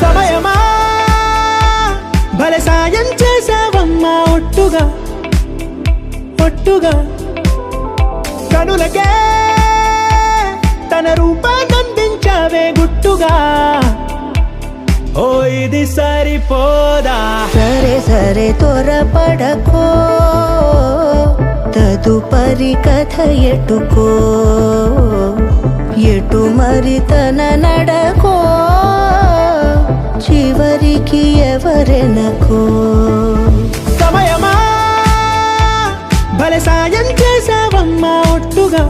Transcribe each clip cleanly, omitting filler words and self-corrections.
సమయమా భలే సాయం చేసావమ్మా ఒట్టుగా ఒట్టుగా కనులకే తన రూపాన్నందించావే గుట్టుగా ఓ ఇది సరిపోదా సరే సరే త్వరపడకో తదుపరి కథ ఎటుకో ఎటు మరి తన నడకో చివరికి ఎవరెనకో సమయమా భలే సాయం చేసావమ్మా ఒట్టుగా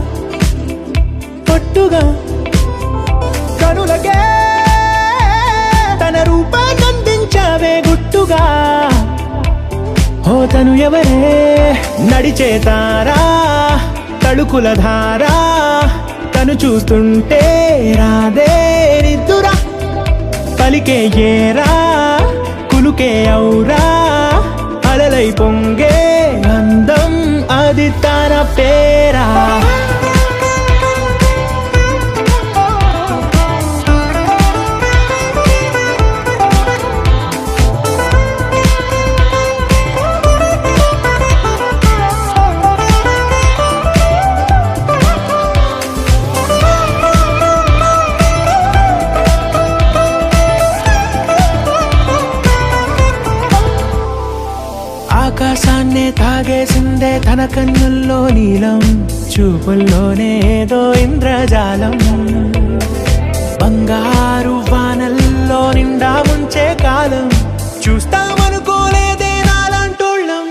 ఒట్టుగా కనులకే తన రూపాన్నందించావే గుట్టుగా ఓ తను ఎవరే నడిచే తారా తళుకుల ధారా తను చూస్తుంటే రాదే నిద్దురా పలికే ఏరా కులుకే ఔరా అలలై పొంగే అందం అది తన పేరా ఆకాశాన్నే తాగేసిందే తన కన్నుల్లో నీలం చూపుల్లోనే ఏదో ఇంద్రజాలం బంగారు వానల్లో నిండా ముంచే కాలం చూస్తామనుకోలేదే నాలంటోళ్ళం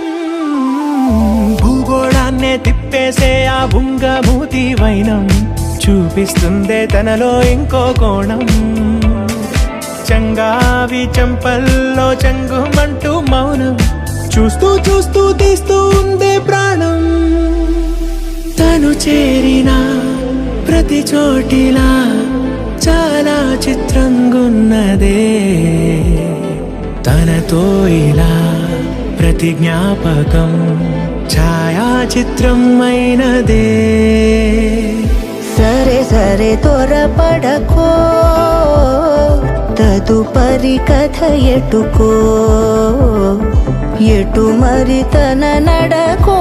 భూగోళాన్నే తిప్పేసే ఆ బుంగమూతి వైనం చూపిస్తుందే తనలో ఇంకో కోణం చంగావి చంపల్లో చంగుమంటూ మౌనం చూస్తూ చూస్తూ తీస్తూ ఉందే ప్రాణం తను చేరిన ప్రతి చోటిలా చాలా చిత్రంగున్నదే తనతో ఇలా ప్రతి జ్ఞాపకం ఛాయాచిత్రం అయినదే సరే సరే త్వరపడకో తదుపరి కథ ఎటుకో ఎటు మరి తన నడకో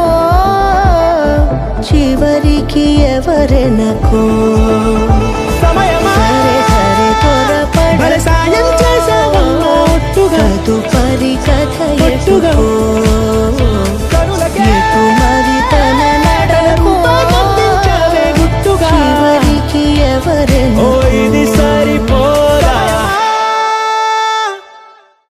చివరికి ఎవరెనకో సమయమా సరే సరే భలే సాయం చేసావమ్మా ఒట్టుగా తదుపరి కథ